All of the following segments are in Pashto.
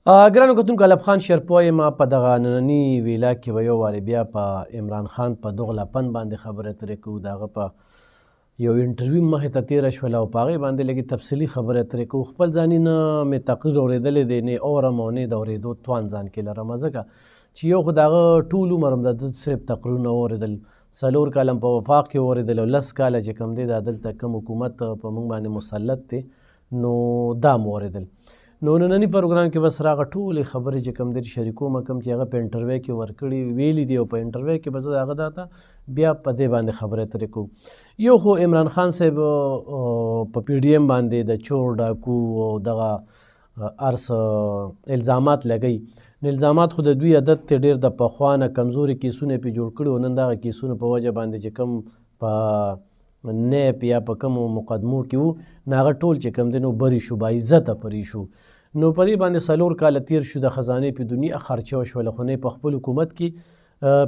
ګرانو کتونکو الف خان شرپوی یم په دغه ننني ویلا کې به یو وارې بیا په عمران خان په دغلپن باندې خبرې اترې کوو. د هغه په یو انټرویو مخې ته تېره شوله او په هغې باندې لږې تفصیلي خبرې اترې کوو. خپل ځاني نه مې تقریر اورېدلی دی، نه اورم او نه د اورېدو توان ځان کې لرم، ځکه چې یو خو د هغه ټول عمر هم د ده صرف تقریرونه واورېدل، 4 کاله هم په وفاق کې واورېدل او 10 کاله چې کوم دی دا دلته کوم حکومت په موږ باندې مسلط دی نو دا م واورېدل. نو ننني پروګرام کې بس هغه ټولې خبرې چې کوم دی شریکوم کوم چې هغه په انټرویو کې ورکړي ویلي دي او په انټرویو کې به زه د هغه دا ته بیا په دې باندې خبرې اترې کوو. یو خو عمران خان صاحب په پی ډي ایم باندې د چور ډاکو او دغه هر څه الزامات لګوي. نو الزامات خو د دوی عادت دی ډېر د پخوا نه کمزوري کیسونه یې پرې جوړ کړي او نن دغه کیسونو په وجه باندې چې کوم په نیب یا په کومو مقدمو کې وو نو هغه ټول چې کوم دی نو بري شو، باعزته پرې شو. نو په دې باندې 4 کاله تیر شو، د خزانې په دنیا خرچه وشوله، خو نه په خپل حکومت کې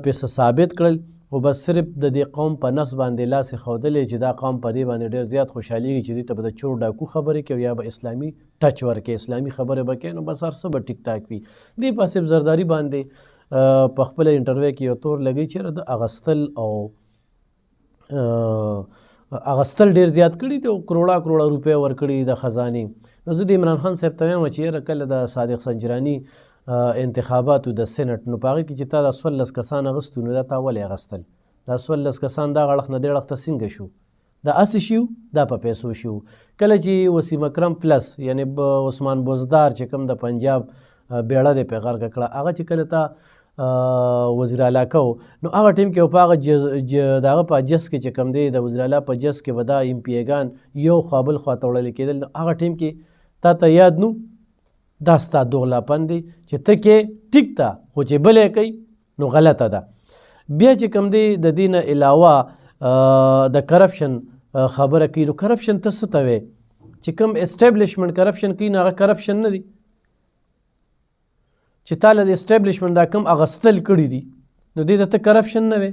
پې څه ثابت کړل او بس صرف د دې قوم په نفس باندې لاس یې ښودلی چې دا قوم په دې باندې ډېر زیات خوشحالېږي چې دوی ته به د چور ډاکو خبرې کوي یا به اسلامي ټچ ورکوي، اسلامي خبرې به کوي، نو بس هر څه به ټیک ټاک وي. دې په صرف زرداري باندې په خپله انټرویو کې یو تور لګوي چېرې د اغستل او اغستل ډېر زیات کړي دي او کروړه کروړه روپۍ ورکړي د خزانې. نو زه د عمران خان صاحب ته وایم چې یاره کله د صادق سنجراني انتخاباتو د سینټ نو په هغې کې چې تا دا 14 کسان اغستو نو دا تا ولې اغستل؟ دا 14 کسان دغه اړخ نه دې اړخ ته څنګه شو؟ دا هسې شي دا په پیسو شي. کله چې وسیم اکرم پلس یعنې عثمان بزدار چې کوم د پنجاب بیړه دې پې غرقه کړه، هغه چې کله تا وزیر اعلی کو نو هغه ټیم کې په هغه د هغه په جس کې چې کوم دی د وزیر اعلی په جس کې به دا ایم پی ایګان یو خوا بل خوا ته وړلې کېدل، نو هغه ټیم کې تا ته یاد نو دا ستا دغلاپن دی چې ته کې ټیک ته خو چې بل یې کوي نو غلطه ده. بیا چې کوم دی د دې نه علاوه د کرپشن خبره کوي، نو کرپشن ته څه ته وایې؟ چې کوم اسټیبلیشمنټ کرپشن کوي نو هغه کرپشن نه دی. چې تا له د اسټیبلیشمنټ دا کوم اغستل کړي دي نو دې ته ته کرپشن نه وې.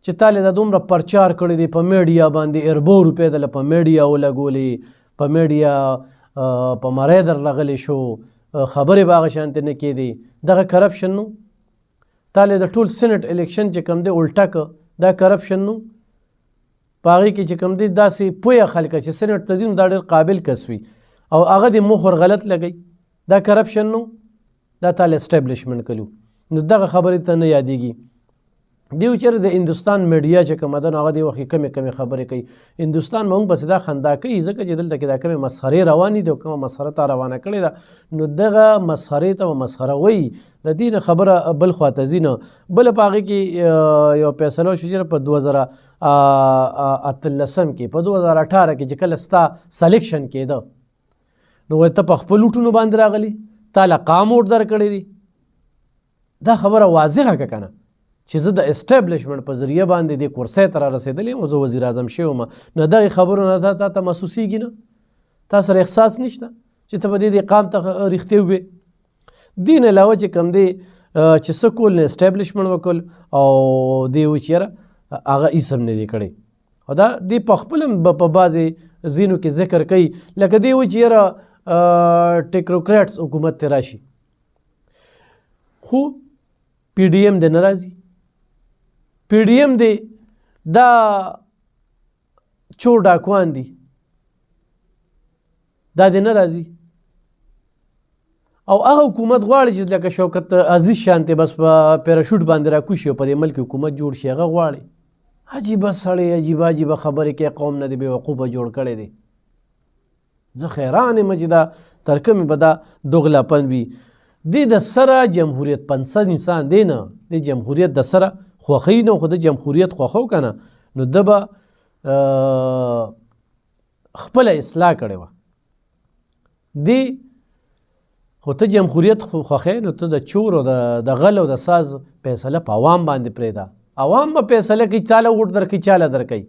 چې تا له دا دومره پرچار کړی دی په میډیا باندې اربو روپۍ دله په میډیا ولګولې، په میډیا په مرۍ در لغلی شو، خبرې به هغه شانتې نه کېدې، دغه کرپشن نو. تا له د ټول سینټ الیکشن چې کوم دی الټه که دا کرپشن نو. په هغې کې چې کوم دی داسې پویه خلکه چې سینټ ته ځي نو دا ډېر قابل کس وي او هغه د مخ ور غلط لګوي، دا کرپشن نو. دا تا له اسټیبلیشمنټ کلو نو دغه خبرې ته نه یادېږي. دیو چېرې د هندوستان میډیا چې کومه ده نو هغه دې وخت کې کمې کمې خبرې کوي. هندوستان به موږ پسې دا خندا کوي ځکه چې دلته کې دا کمې مسخرې روانې دي او کومه مسخره تا روانه کړې ده نو دغه مسخرې ته به مسخره وایي. د دې نه خبره بل خوا ته ځي نه. بله په هغې کې یو فیصله وشو چې په 2018 کې په 2018 کې چې کله ستا سلیکشن کېده نو ته په خپل لوټونو باندې راغلی، تا له قام ووټ درکړی دی. دا خبره واضحه که که نه چې زه د اسټیبلیشمنټ په ذریعه باندې دې کرسۍ ته را رسېدلی یم او زه وزیر اعظم شوی یم، نو دغې خبرو نه تا ته محسوسېږي نه؟ تا سره احساس نشته چې ته به دې قام ته رښتې ووې؟ دې نه علاوه چې کوم دی چې څه کول نه اسټیبلیشمنټ وکړل او دې ووایي چې یاره هغه هېڅ هم نه دی کړی. او دا دې په خپل هم په بعضې ځینو کې ذکر کوي، لکه دې ووایي چې یاره ټیکنوکریټس حکومت ته راشي، خو پی ډي ایم دې نه راځي. پی ډي ایم دی دا چور ډاکوان دي، دا دې نه راځي. او هغه حکومت غواړي چې لکه شوکت عزیز شانتې بس په پیراشوټ باندې راکوشي او په دې ملک حکومت جوړ شي، هغه غواړي. عجیبه سړی عجیبه عجیبه خبرې کوي، قوم نه دې بېوقوفه جوړ کړی دی. زه خیران یم چې دا تر کومې به دا دغلاپن وي. دې د سره جمهوریت پنسد انسان دی نه، د جمهوریت د سره خوښوي نه، خو د جمهوریت خوښو که نه نو ده به خپله اصلاح کړې وه. دې خو ته جمهوریت خوښوې نو ته د چور او د غل او د ساز فیصله په عوام باندې پرېږده. عوام به فیصله کوي، چا له ووټ درکوي چا له درکوي.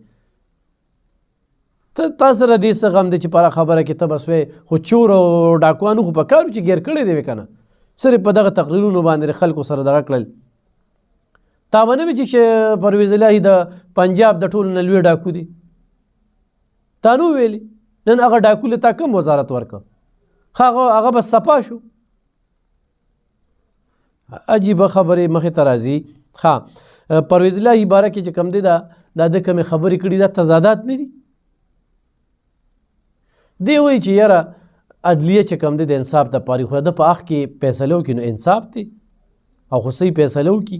تا سره دې څه غم دی چې په خبره کې ته بس وایې خو چور او ډاکوانو خو په کار چې ګیر کړی دی وې که نه، صرف په دغه تقریرونو باندې خلکو سره دغه کړل. تا به نه وي چې پرویز الهي د پنجاب د ټولو نه لوی ډاکو دی؟ تا نو ویلي؟ نن هغه ډاکو له تا کوم وزارت ورکړه؟ هغه به صفا شو. عجیبه خبرې مخې ته راځي. ها پرویز الله باره کې چې کوم دی دا د کومې خبرې کړي دا تضادات نه دي. دی وایي چې یاره عدلیه چې کوم دی د انصاف دپاره خو د په حق کې فیصله وکړي نو انصاف دی او خو صحیح فیصله وکړي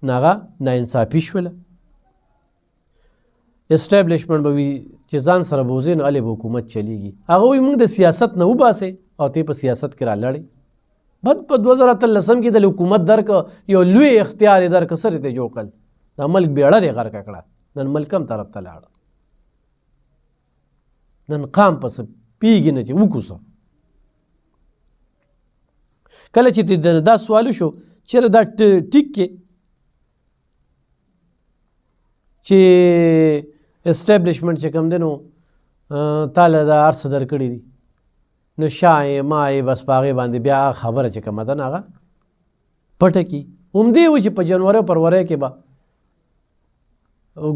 نو هغه ناانصافي شوله. اسټابلیشمنټ به وي چې ځان سره بوځي نو هلې به حکومت چلیږي. هغه وایي موږ د سیاست نه وباسئ او ته په سیاست کې رالړئ. بد په 2013 کې د حکومت درک یو لوی اختیار یې درک سره ته جوړ کړل. دا ملک بیړه دې غرقه کړه. نن ملک هم طرف ته لاړه. نن قام پسې پیږي نه چې وکړو څه. کله چې دا سوال وشو چېرې دا ټیک کې چې اسټابلیشمنټ چې کوم دی نو تاله دا هر څه درکړي دي نو شایې مایې بس په هغې باندې بیا هغه خبره چې کومه ده نو هغه پټه کړي. همدې و چې په جنوري فروری کې به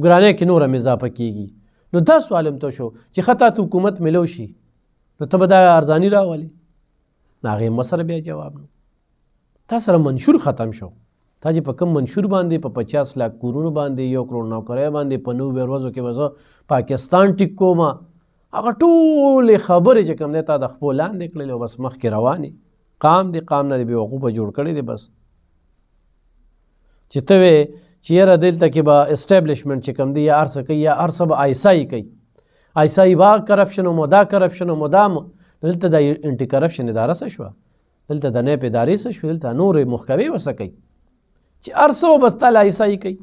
ګرانۍ کې نور هم اضافه کېږي. نو دا سوال هم ته شو چې ښه تا ته حکومت میلو شي نو ته به دا ارزاني راولې. نو هغې سره بیا جواب نو تا سره منشور ختم شو. تا چې په کم منشور باندې په 50 लाख کورونو باندې 1 کروڑ نوکرۍ باندې په 90 ورځو کې به زه پاکستان ټیک کوم هغه ټولې خبرې چې کوم دی تا د خپو لاندې کړلې او بس مخکې روانې. قام دی قام نه دی بېوقوفه جوړ کړی دی. بس چې ته وې چې یاره دلته کې به اسټابلیشمنټ چې کوم دی یا هر څه کوي یا هر څه به آیسایي کوي. آیسایي به کرپشن او دا کرپشن او مدام دلته د انټي کرپشن اداره څه شوه دلته د نیب ادارې څه شوه دلته نورې محکمې به څه کوي چې هر څه به بس تا له آیسایي کوي.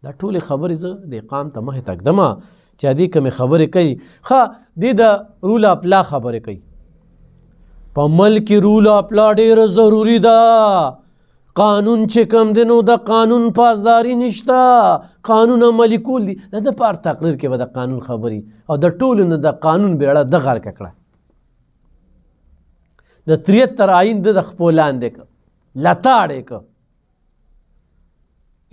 دا ټولې خبرې زه د قام ته مخې ته ږدمه چې دې کومې خبرې کوي. ښه دې د رول اف لا خبرې کوي. په ملک کې رول اف لا ډېره ضروري ده. قانون چې کوم دی نو د قانون پاسداري نشته. قانون عملي کول دي. د ده په هر تقریر کې به د قانون خبرې او د ټولو نه د قانون بیړه ده غرقه کړه. د 73 آئین د خپو لاندې که لتاړې که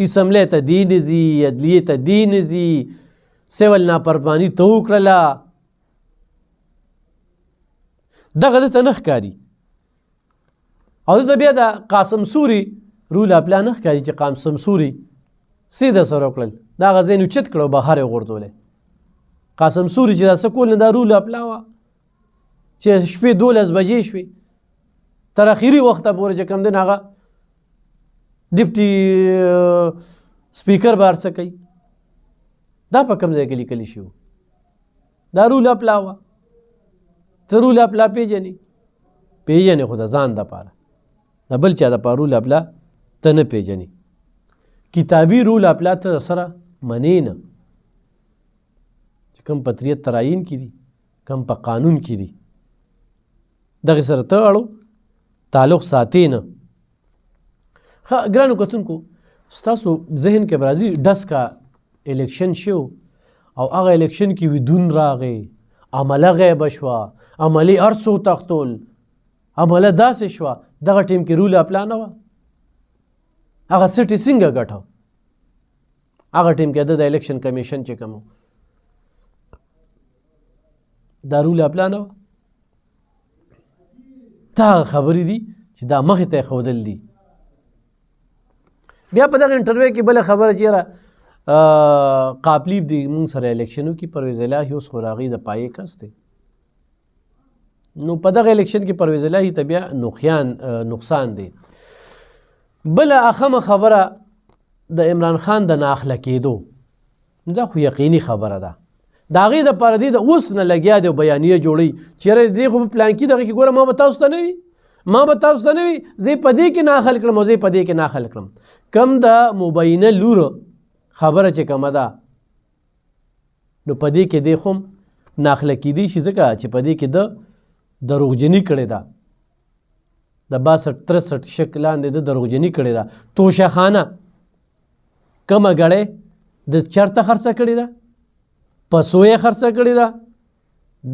اسمبلی ته دی نه ځي عدلیې ته دی نه ځي سیول نافرماني ته وکړله دغه ده ته نه ښکاري. او دلته بیا د قاسم سوري رول اف لا نه ښکاري چې قاسم سوري سیده سره وکړل دا هغه ځای اوچت کړه او بهر یې غورځولی. قاسم سوري چې دا څه کول نه دا رول اف لا وه چې شپې 12 بجې شوې تر اخري وخته پورې چې کوم دی هغه ډپټي سپیکر به هر څه کوي. دا په کوم ځای کې لیکلی شوي دا رول اف لا وه. ته رول اف لا پیژنې خو د ځان دپاره د بل چا دپاره رول اف لا ته نه پیژنې. کتابي رول اف لا ته سره منې نه چې کوم په 73 آئین کې دي کوم په قانون کې دي دغې سره ته اړو تعلق ساتې نه. ښه ګرانو کتونکو ستاسو ذهن کې به راځي ډس کا الیکشن شو او هغه الیکشن کې ویدون راغی عمله غیبه شوه عملي هر څه وتښتول عمله داسې شوه دغه ټیم کې رول اف لا نه وه. هغه سټي څنګه ګټه هغه ټیم کې د الیکشن کمیشن چې کوم دا رول اف لا نه وه. دا خبرې دي چې دا مخې ته یې ښودل دي. بیا په دغه انټرویو کې بله خبره چې یاره قابلیب دی مونږ سره الیکشن وکړي پرویز الهي اوس خو راغی د پایې کس دی نو په دغه الیکشن کې پرویز الهي ته بیا نقصان دی. بله اخمه خبره د عمران خان د نااخله کېدو دا خو یقیني خبره ده. د هغې دپاره دی د اوس نه لګیا دی او بیانیه جوړوي چې یاره دې خو په پلانکي دغه کې ګوره ما به تاسو ته نه وي زه یې په دې کې ناخل کړم او زه یې په دې کې ناخل کړم. کم د مبینه لور خبره چې کومه ده نو په دې کې دی خو ناخله کېدی شي ځکه چې په دې کې د دروغجني کړې ده د 62-63 شک لاندې د دروغجني کړې ده. توشه خانه کمه ګړۍ د چرته خرڅه کړې ده په سویه خرڅه کړې ده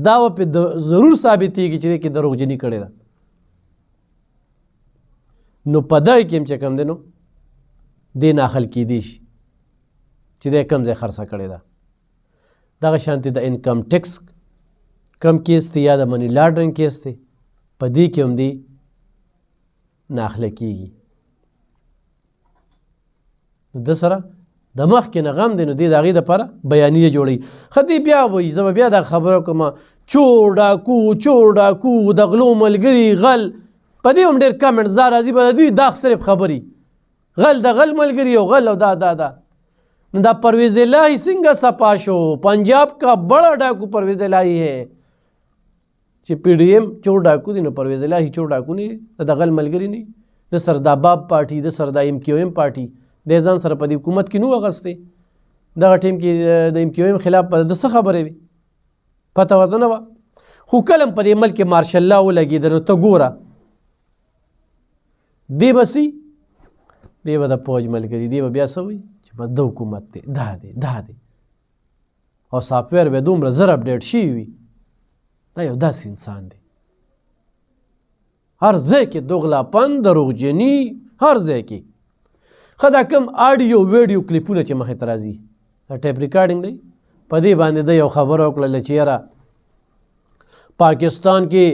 دا به پې ضرور ثابتېږي چې دې کې دروغجني کړې ده. نو په دغه کې هم چې کوم دی نو دې ناخل کېدی شي چې دی کوم ځای خرڅه کړې ده. دغه شانتې د انکم ټیکس کم کیس دی یا د منی لاډرنګ کیس دی په دې کې هم دی ناخله کېږي. نو د سره د مخکې نه غم دی نو دی د هغې دپاره بیانیه جوړوي. ښه دی بیا وایي زه به بیا دا خبره کوم چور ډاکو د غلو ملګري غل په دې هم ډېر کمنټس دا راځي به د دوی دا صرف خبرې غل د غل ملګري او غل او دا نو دا پرویز الہی څنګه صفا شو؟ پنجاب کا بڑا ڈاکو پرویز الہی ہے چې پی ڈی ایم چور ډاکو دی نو پرویز الہی چور ډاکو نه د غل ملګري نه د سر د باب پارټي د سر د ایم کیو ایم پارټي د ځان سره په دې حکومت کې نو اغستې دغه ټیم کې د ایم کیو ایم خلاف د څه خبرې وي پته ورته نه وه خو کلم په دې ملک کې مارشل الله ولګېده نو ته ګوره دی به سي دی به د فوج ملګري دی به بیا څه وایي چې بس د حکومت دی دا دی او سافټویر به دومره زر اپډیټ شوي وي دا یو داسې انسان دی هر ځای کې دوغلاپن دروغجني هر ځای کې. ښه دا کوم آډیو ویډیو کلیپونه چې مخې ته راځي دا ټیپ ریکارډینګ دی په دې باندې د یو خبره وکړله چې یاره پاکستان کې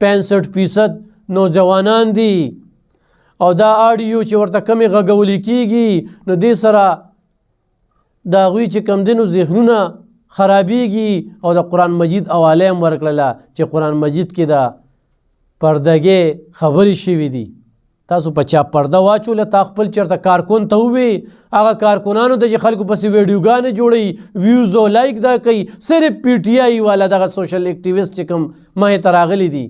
65% نوجوانان دي او دا آډیو چې ورته کمې غږولې کېږي نو دې سره د هغوی چې کم دي نو ذهنونه خرابېږي او د قرآن مجید حواله هم ورکړله چې قرآن مجید کې د پردګۍ خبرې شوي دي تاسو په چا پرده واچوله تا خپل چېرته کارکون ته ووې هغه کارکنانو ته چې خلکو پسې ویډیوګانې جوړوي ویوز او لایک دا کوي صرف پی ټي آی والا دغه سوشل اکټیویسټ چې کوم مخې ته راغلي دي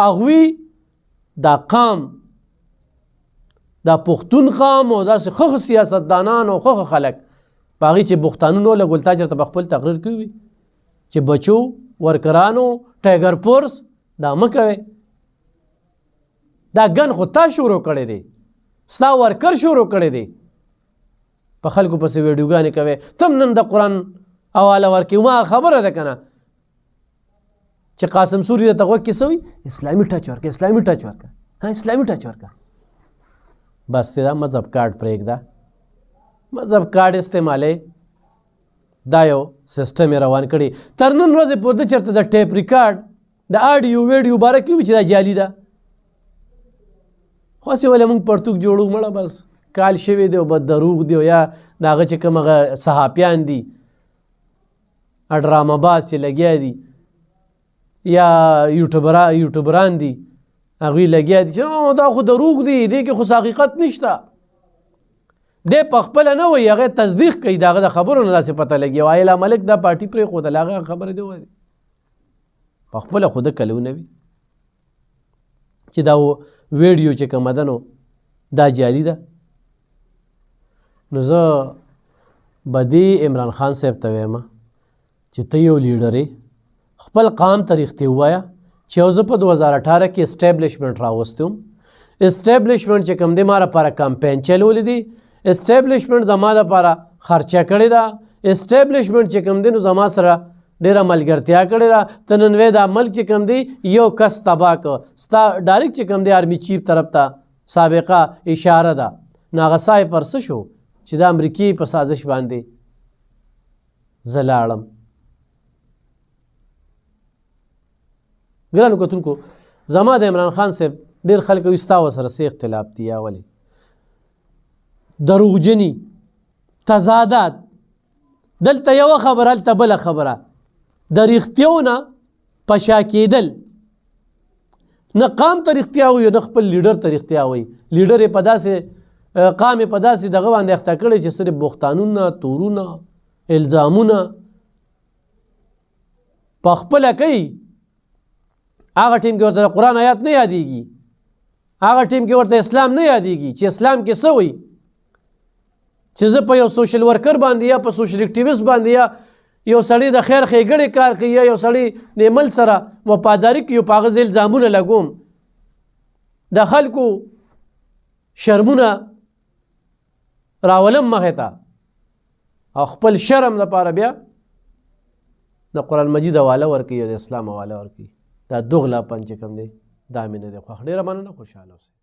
هغوی دا قام دا پښتون قام او داسې ښه سیاستدانان او ښه خلک په هغې چې بختانونه ولګول تا چېرته به خپل تقریر کوي چې بچو ورکرانو ټایګر فورس دا مه کوئ دا ګن خو تا شروع کړی دی ستا ورکر شروع کړی دی په خلکو پسې ویډیوګانې کوې تم نن د قرآن حواله ورکوي ما خبره ده که نه چې قاسم سوري درته غوږ کې څه وایي اسلامي ټچ ورکړه اسلامي ټچ ورکړه اسلامي ټچ ورکړه بس دی دا مذهب کارډ پرېږده مذهب کارډ استعمالوي دا یو سیسټم یې روان کړي تر نن ورځې پورې د چېرته د ټیپ ریکارډ د آډیو ویډیو باره کې وي چې دا جعلي ده خو هسې ولې موږ پرتوک جوړو مړه بس کال شوی دی او بد دروغ دی او یا د هغه چې کوم هغه صحافیان دي ډرامه باز چې لګیا دي یا یوټیوبران دي هغوی لګیا دي چې دا خو دروغ دی دې کې خو حقیقت نشته دی په خپله نه وایي هغه تصدیق کوي د هغه د خبرو نه داسې پته لګي او ایله ملک دا پارټي پرېښودله هغه خبرې دی وایي په خپله خو د کلونه وي چې دا ویډیو چې کومه ده نو دا جعلي ده نو زه به دې عمران خان صاحب ته وایم چې ته یو لیډر یې خپل قام ته رښتې ووایه چې یو زه په 2018 کې اسټیبلیشمنټ راوستی وم اسټیبلیشمنټ چې کوم دی ما لپاره کمپین چلولی دی اسټیبلیشمنټ زما لپاره خرچه کړې ده اسټیبلیشمنټ چې کوم دی نو زما سره ډېره ملګرتیا کړې ده ته نن وایې دا ملک چې کوم دی یو کس تباه کړه ستا ډایرکټ چې کوم دی آرمي چیف طرف ته سابقه اشاره ده نو هغه سایفر څه شو چې د امریکې په سازش باندې زه لاړم ګرانو کتونکو زما د عمران خان صاحب ډېر خلک وایي ستا ورسره څه اختلاف دي یا ولې دروغجني تضادات دلته یوه خبره هلته بله خبره د رښتیو نه په شا کېدل نه قام ته رښتیا وایي نه خپل لیډر ته رښتیا وایي لیډر یې په داسې قام یې په داسې دغه باندې اخته کړی چې صرف بختانونه تورونه الزامونه په خپله کوي هغه ټیم کې ورته د قرآن آیات نه یادېږي هغه ټیم کې ورته اسلام نه یادېږي چې اسلام کې څه وایي چې زه په یو سوشل ورکر باندې یا په سوشل اکټیویسټ باندې یا یو سړی د خیر ښېګړې کار کوي یا یو سړی د عمل سره وفاداري کوي په هغه زه الزامونه لګوم د خلکو شرمونه راولم مخې ته او خپل شرم لپاره بیا د قرآن مجید حواله ورکوي او د اسلام حواله ورکوي دا دوغلاپن چې کوم دی دا مې نه دی خوښ ډېره مننه خوشحاله اوسئ